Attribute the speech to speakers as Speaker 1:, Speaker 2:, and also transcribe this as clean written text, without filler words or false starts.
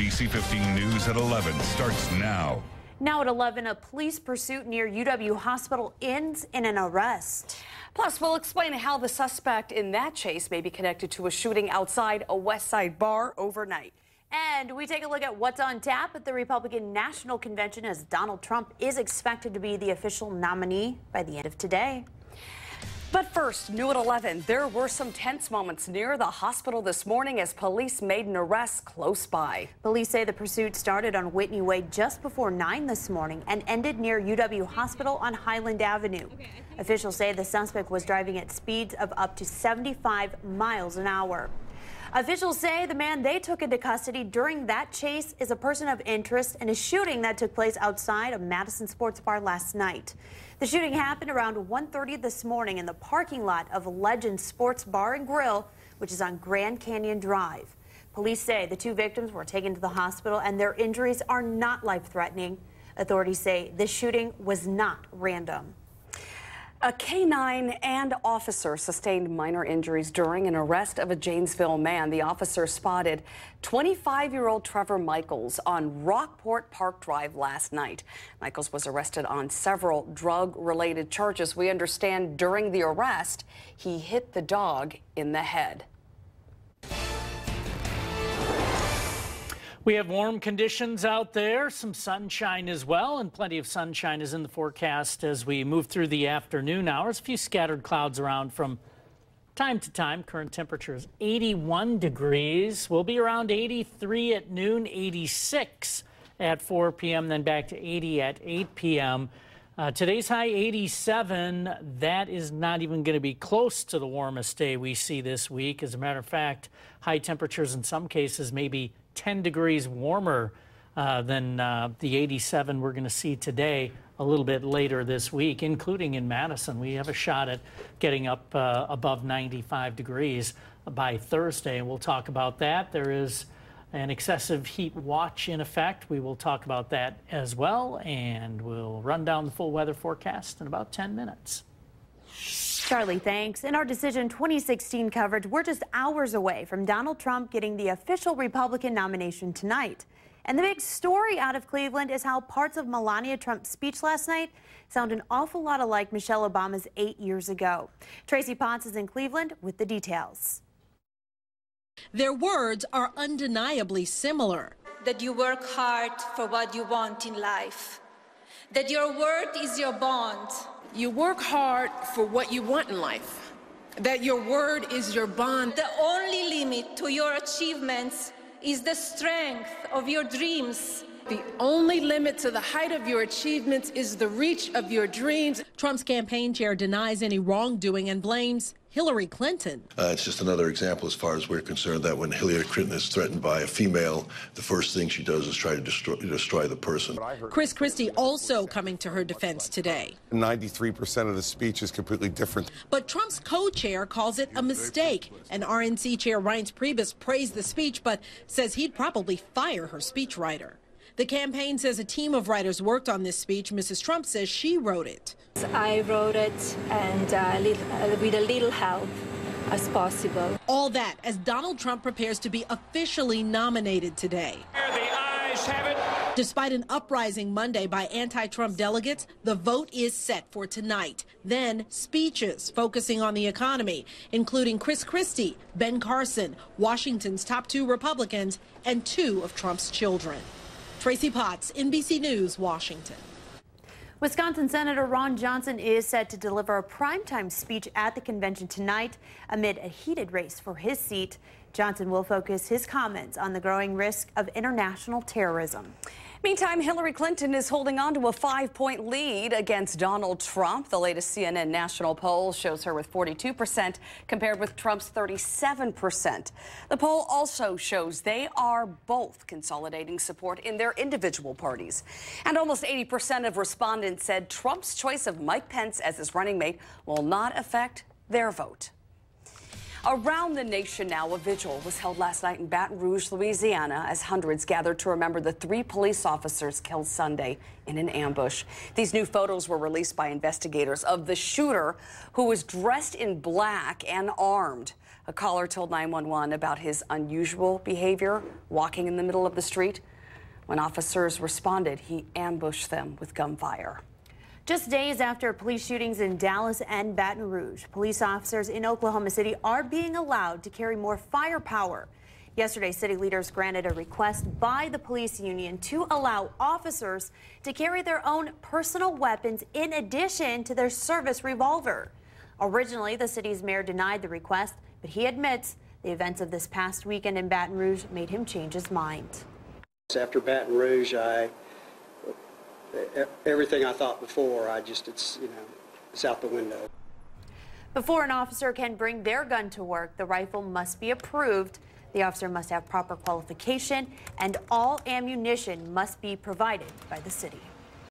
Speaker 1: NBC 15 News at 11 starts now.
Speaker 2: Now at 11, a police pursuit near UW Hospital ends in an arrest.
Speaker 3: Plus, we'll explain how the suspect in that chase may be connected to a shooting outside a West Side bar overnight.
Speaker 2: And we take a look at what's on tap at the Republican National Convention as Donald Trump is expected to be the official nominee by the end of today.
Speaker 3: But first, new at 11, there were some tense moments near the hospital this morning as police made an arrest close by.
Speaker 2: Police say the pursuit started on Whitney Way just before 9 this morning and ended near UW Hospital on Highland Avenue. Officials say the suspect was driving at speeds of up to 75 miles an hour. Officials say the man they took into custody during that chase is a person of interest in a shooting that took place outside a Madison Sports Bar last night. The shooting happened around 1:30 this morning in the parking lot of Legend Sports Bar and Grill, which is on Grand Canyon Drive. Police say the two victims were taken to the hospital and their injuries are not life-threatening. Authorities say this shooting was not random.
Speaker 3: A K-9 and officer sustained minor injuries during an arrest of a Janesville man. The officer spotted 25-year-old Trevor Michaels on Rockport Park Drive last night. Michaels was arrested on several drug-related charges. We understand during the arrest, he hit the dog in the head.
Speaker 4: We have warm conditions out there, some sunshine as well, and plenty of sunshine is in the forecast as we move through the afternoon hours. A few scattered clouds around from time to time. Current temperature is 81 degrees. We'll be around 83 at noon, 86 at 4 p.m., then back to 80 at 8 p.m. Today's high 87. That is not even going to be close to the warmest day we see this week. As a matter of fact, high temperatures in some cases maybe 10 degrees warmer than the 87 we're going to see today a little bit later this week, including in Madison. We have a shot at getting up above 95 degrees by Thursday, and we'll talk about that. There is an excessive heat watch in effect. We will talk about that as well, and we'll run down the full weather forecast in about 10 minutes.
Speaker 2: Charlie, thanks. In our Decision 2016 coverage, we're just hours away from Donald Trump getting the official Republican nomination tonight. And the big story out of Cleveland is how parts of Melania Trump's speech last night sound an awful lot alike Michelle Obama's 8 years ago. Tracy Potts is in Cleveland with the details.
Speaker 5: Their words are undeniably similar.
Speaker 6: That you work hard for what you want in life. That your word is your bond.
Speaker 7: You work hard for what you want in life. That your word is your bond.
Speaker 6: The only limit to your achievements is the strength of your dreams.
Speaker 7: The only limit to the height of your achievements is the reach of your dreams.
Speaker 5: Trump's campaign chair denies any wrongdoing and blames Hillary Clinton.
Speaker 8: It's just another example, as far as we're concerned, that when Hillary Clinton is threatened by a female, the first thing she does is try to destroy the person.
Speaker 5: Chris Christie also coming to her defense today.
Speaker 9: 93% of the speech is completely different.
Speaker 5: But Trump's co-chair calls it a mistake. And RNC chair Reince Priebus praised the speech, but says he'd probably fire her speechwriter. The campaign says a team of writers worked on this speech. Mrs. Trump says she wrote it.
Speaker 6: I wrote it and with a little help as possible.
Speaker 5: All that as Donald Trump prepares to be officially nominated today.
Speaker 4: The ayes have it.
Speaker 5: Despite an uprising Monday by anti-Trump delegates, the vote is set for tonight. Then speeches focusing on the economy, including Chris Christie, Ben Carson, Washington's top two Republicans, and two of Trump's children. Tracy Potts, NBC News, Washington.
Speaker 2: Wisconsin Senator Ron Johnson is set to deliver a primetime speech at the convention tonight amid a heated race for his seat. Johnson will focus his comments on the growing risk of international terrorism.
Speaker 3: Meantime, Hillary Clinton is holding on to a 5-point lead against Donald Trump. The latest CNN national poll shows her with 42% compared with Trump's 37%. The poll also shows they are both consolidating support in their individual parties. And almost 80% of respondents said Trump's choice of Mike Pence as his running mate will not affect their vote. Around the nation now, a vigil was held last night in Baton Rouge, Louisiana, as hundreds gathered to remember the 3 police officers killed Sunday in an ambush. These new photos were released by investigators of the shooter, who was dressed in black and armed. A caller told 911 about his unusual behavior walking in the middle of the street. When officers responded, he ambushed them with gunfire.
Speaker 2: Just days after police shootings in Dallas and Baton Rouge, police officers in Oklahoma City are being allowed to carry more firepower. Yesterday, city leaders granted a request by the police union to allow officers to carry their own personal weapons in addition to their service revolver. Originally, the city's mayor denied the request, but he admits the events of this past weekend in Baton Rouge made him change his mind.
Speaker 10: After Baton Rouge, everything I thought before, it's out the window.
Speaker 2: Before an officer can bring their gun to work, the rifle must be approved. The officer must have proper qualification, and all ammunition must be provided by the city.